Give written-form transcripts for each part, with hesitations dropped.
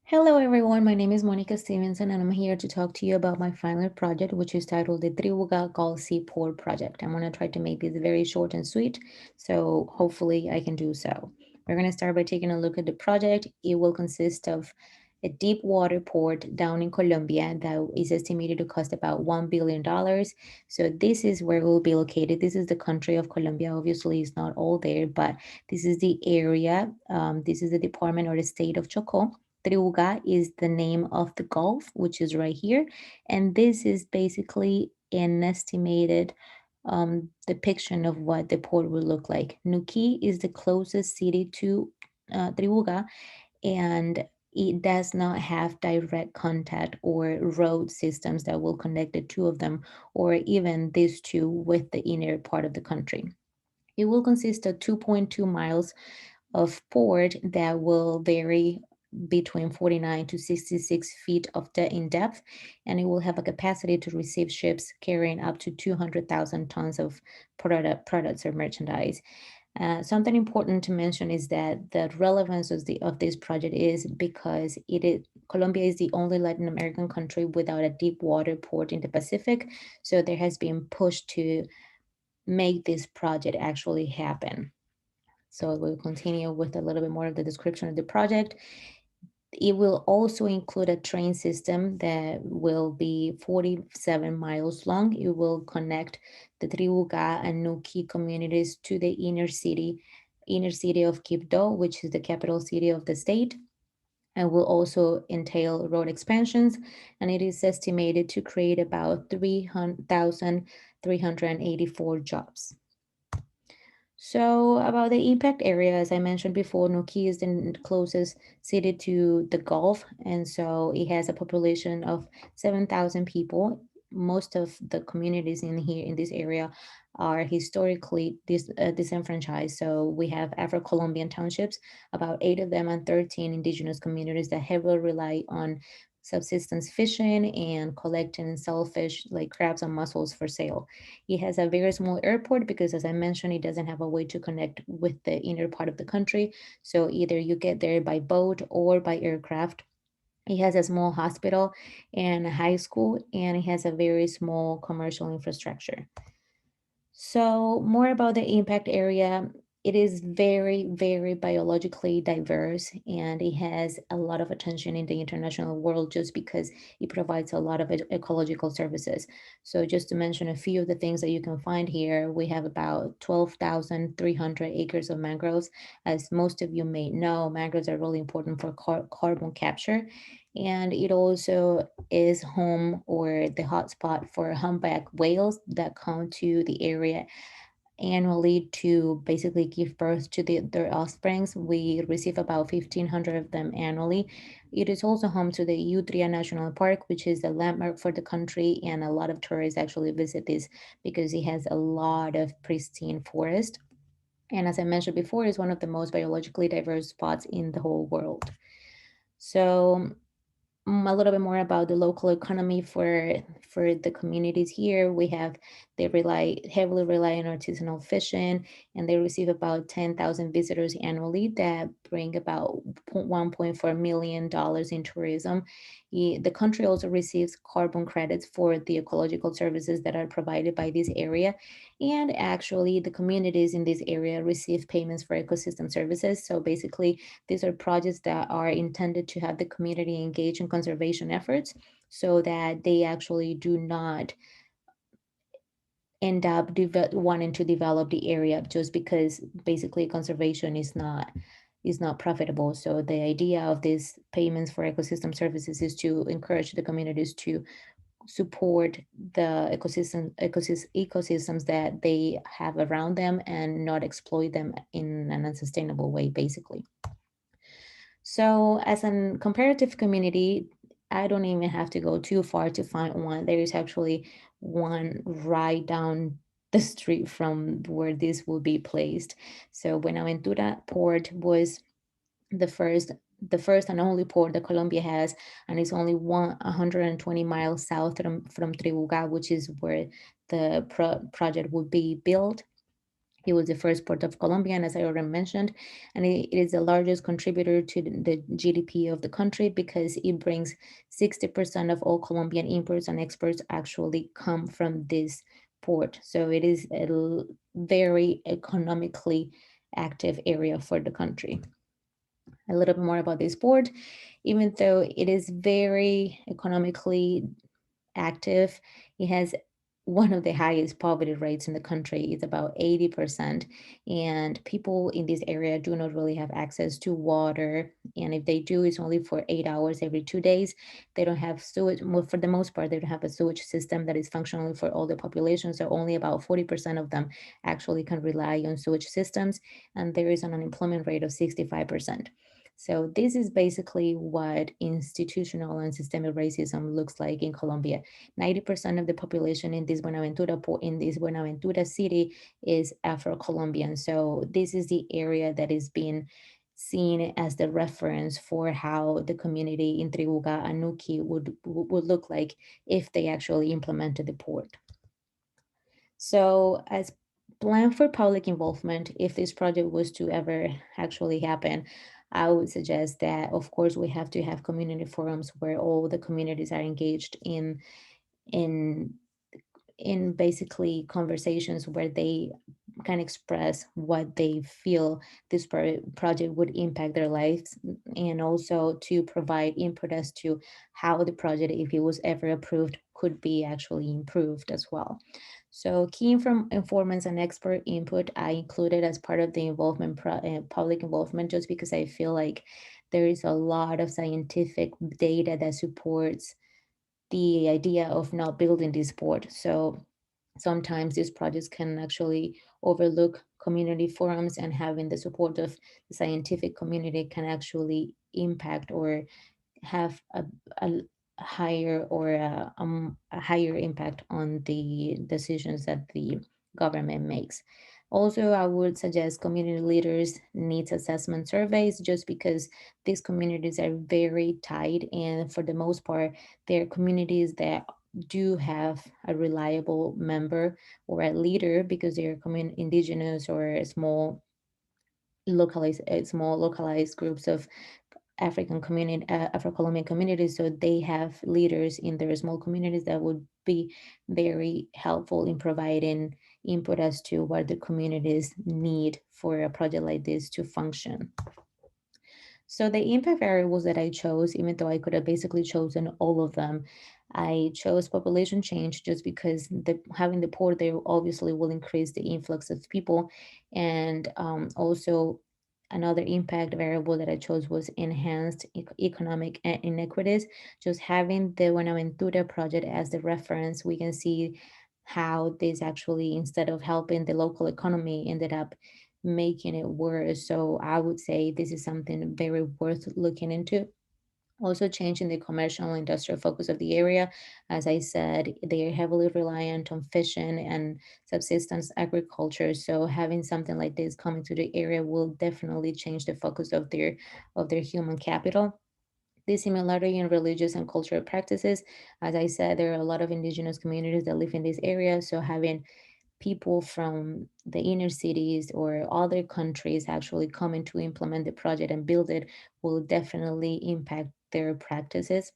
Hello everyone, my name is Monica Stevenson and I'm here to talk to you about my final project, which is titled the Tribuga Port project. I'm going to try to make this very short and sweet, so hopefully I can do so. We're going to start by taking a look at the project. It will consist of a deep water port down in Colombia that is estimated to cost about $1 billion. So this is where it will be located. This is the country of Colombia. Obviously, it's not all there, but this is the area. This is the department or the state of Choco. Tribugá is the name of the Gulf, which is right here. And this is basically an estimated depiction of what the port will look like. Nuki is the closest city to Tribugá, and it does not have direct contact or road systems that will connect the two of them, or even these two with the inner part of the country. It will consist of 2.2 miles of port that will vary between 49 to 66 feet of in depth, and it will have a capacity to receive ships carrying up to 200,000 tons of products or merchandise. Something important to mention is that the relevance of this project is because Colombia is the only Latin American country without a deep water port in the Pacific, so there has been push to make this project actually happen. So we'll continue with a little bit more of the description of the project. It will also include a train system that will be 47 miles long. It will connect the Tribugá and Nuki communities to the inner city of Quibdó, which is the capital city of the state, and will also entail road expansions, and it is estimated to create about 3,384 jobs. So, about the impact area, as I mentioned before, Nuki is the closest city to the Gulf, and so it has a population of 7,000 people. Most of the communities in here in this area are historically disenfranchised. So we have Afro-Colombian townships, about 8 of them, and 13 indigenous communities that heavily rely on subsistence fishing and collecting and sell fish like crabs and mussels for sale. It has a very small airport because, as I mentioned, it doesn't have a way to connect with the inner part of the country. So either you get there by boat or by aircraft. It has a small hospital and a high school, and it has a very small commercial infrastructure. So, more about the impact area. It is very, very biologically diverse, and it has a lot of attention in the international world just because it provides a lot of ecological services. So, just to mention a few of the things that you can find here, we have about 12,300 acres of mangroves. As most of you may know, mangroves are really important for carbon capture, and it also is home or the hotspot for humpback whales that come to the area annually to basically give birth to their offsprings. We receive about 1,500 of them annually. It is also home to the Utria National Park, which is a landmark for the country, and a lot of tourists actually visit this because it has a lot of pristine forest. And as I mentioned before, it's one of the most biologically diverse spots in the whole world. So a little bit more about the local economy for the communities here. We have they rely heavily rely on artisanal fishing, and they receive about 10,000 visitors annually that bring about $1.4 million in tourism. The country also receives carbon credits for the ecological services that are provided by this area, and actually the communities in this area receive payments for ecosystem services. So basically these are projects that are intended to have the community engage in conservation efforts so that they actually do not end up wanting to develop the area just because basically conservation is not profitable. So the idea of these payments for ecosystem services is to encourage the communities to support the ecosystems that they have around them and not exploit them in an unsustainable way, basically. So, as a comparative community, I don't even have to go too far to find one. There is actually one right down the street from where this will be placed. So, Buenaventura Port was the first the first and only port that Colombia has, and it's only 120 miles south from Tribuga, which is where the project would be built. It was the first port of Colombia, and as I already mentioned, and it is the largest contributor to the GDP of the country because it brings 60% of all Colombian imports and exports actually come from this port. So it is a very economically active area for the country. A little bit more about this port, even though it is very economically active. It has one of the highest poverty rates in the country. It's about 80%. And people in this area do not really have access to water. And if they do, it's only for 8 hours every 2 days. They don't have sewage. Well, for the most part, they don't have a sewage system that is functional for all the population. So only about 40% of them actually can rely on sewage systems. And there is an unemployment rate of 65%. So this is basically what institutional and systemic racism looks like in Colombia. 90% of the population in this Buenaventura city is Afro-Colombian. So this is the area that is being seen as the reference for how the community in Tribuga and Nuki would look like if they actually implemented the port. So, as plan for public involvement, if this project was to ever actually happen, I would suggest that, of course, we have to have community forums where all the communities are engaged in in basically conversations where they can express what they feel this project would impact their lives, and also to provide input as to how the project, if it was ever approved, could be actually improved as well. So key informants and expert input I included as part of the public involvement, just because I feel like there is a lot of scientific data that supports the idea of not building this port. So sometimes these projects can actually overlook community forums, and having the support of the scientific community can actually impact or have a higher or a higher impact on the decisions that the government makes. Also, I would suggest community leaders needs assessment surveys, just because these communities are very tight, and for the most part, they're communities that do have a reliable member or a leader because they're indigenous or small localized groups of Afro-Colombian communities. So they have leaders in their small communities that would be very helpful in providing input as to what the communities need for a project like this to function. So the impact variables that I chose, even though I could have basically chosen all of them, I chose population change just because having the port there obviously will increase the influx of people, and also another impact variable that I chose was enhanced economic inequities. Just having the Buenaventura project as the reference, we can see how this actually, instead of helping the local economy, ended up making it worse. So I would say this is something very worth looking into. Also, changing the commercial and industrial focus of the area. As I said, they are heavily reliant on fishing and subsistence agriculture. So having something like this coming to the area will definitely change the focus of their human capital. The similarity in religious and cultural practices. As I said, there are a lot of indigenous communities that live in this area. So having people from the inner cities or other countries actually coming to implement the project and build it will definitely impact their practices.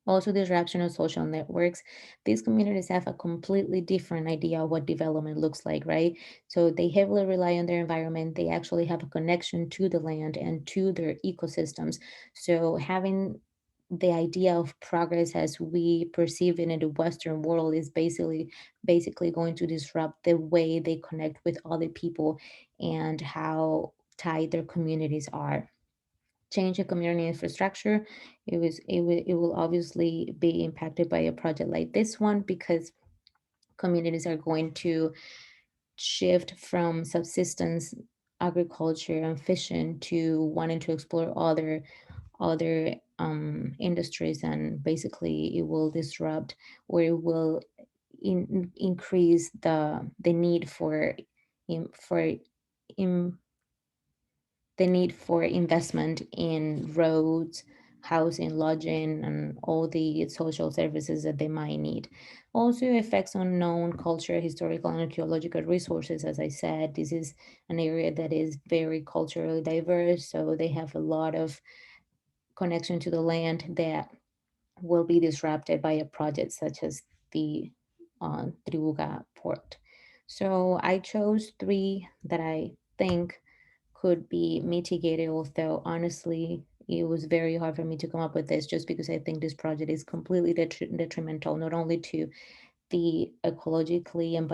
Also, disruption of social networks. These communities have a completely different idea of what development looks like, right? So they heavily rely on their environment. They actually have a connection to the land and to their ecosystems. So having the idea of progress as we perceive it in the Western world is basically going to disrupt the way they connect with other people and how tight their communities are. Change in community infrastructure. It will obviously be impacted by a project like this one, because communities are going to shift from subsistence agriculture and fishing to wanting to explore other industries, and basically it will disrupt, or it will increase the need for in, for in, the need for investment in roads, housing, lodging, and all the social services that they might need. Also, effects on known culture, historical, and archaeological resources. As I said, this is an area that is very culturally diverse, so they have a lot of connection to the land that will be disrupted by a project such as the Tribuga Port. So I chose three that I think could be mitigated, although honestly, it was very hard for me to come up with this just because I think this project is completely detrimental not only to the ecologically and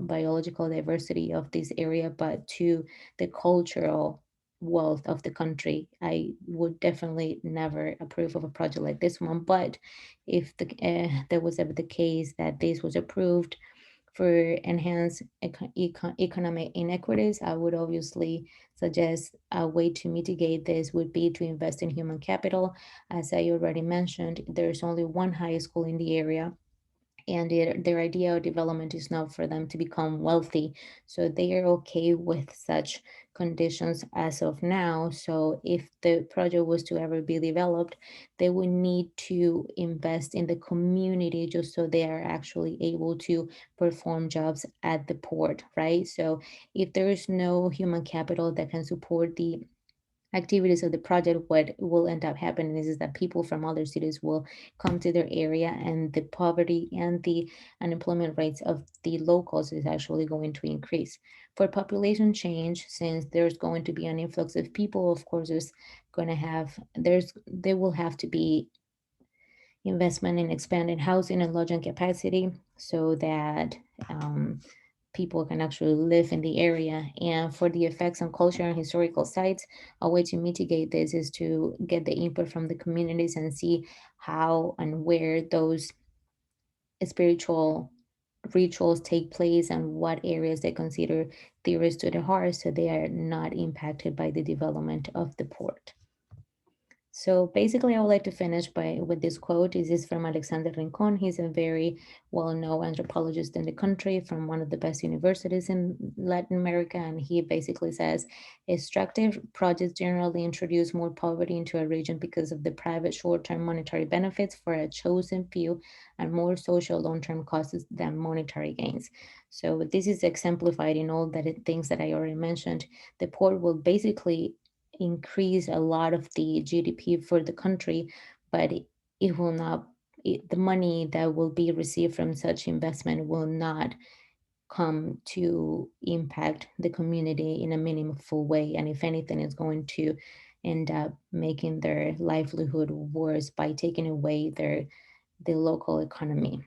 biological diversity of this area, but to the cultural wealth of the country. I would definitely never approve of a project like this one. But if there was ever the case that this was approved for enhanced economic inequities, I would obviously suggest a way to mitigate this would be to invest in human capital. As I already mentioned, there's only one high school in the area, and their idea of development is not for them to become wealthy, so they are okay with such conditions as of now. So if the project was to ever be developed, they would need to invest in the community just so they are actually able to perform jobs at the port, right? So if there is no human capital that can support the activities of the project, what will end up happening is that people from other cities will come to their area, and the poverty and the unemployment rates of the locals is actually going to increase. For population change, since there's going to be an influx of people, of course there will have to be investment in expanding housing and lodging capacity so that people can actually live in the area. And for the effects on culture and historical sites, a way to mitigate this is to get the input from the communities and see how and where those spiritual rituals take place and what areas they consider dearest to the heart so they are not impacted by the development of the port. So basically, I would like to finish by with this quote. This is from Alexander Rincon. He's a very well-known anthropologist in the country from one of the best universities in Latin America, and he basically says, "Extractive projects generally introduce more poverty into a region because of the private short-term monetary benefits for a chosen few, and more social long-term costs than monetary gains." So this is exemplified in all things that I already mentioned. The port will basically increase a lot of the GDP for the country, but it will not, the money that will be received from such investment will not come to impact the community in a meaningful way. And if anything, it's going to end up making their livelihood worse by taking away the local economy.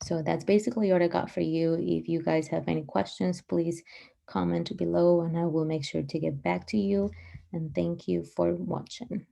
So that's basically what I got for you. If you guys have any questions, please comment below and I will make sure to get back to you. And thank you for watching.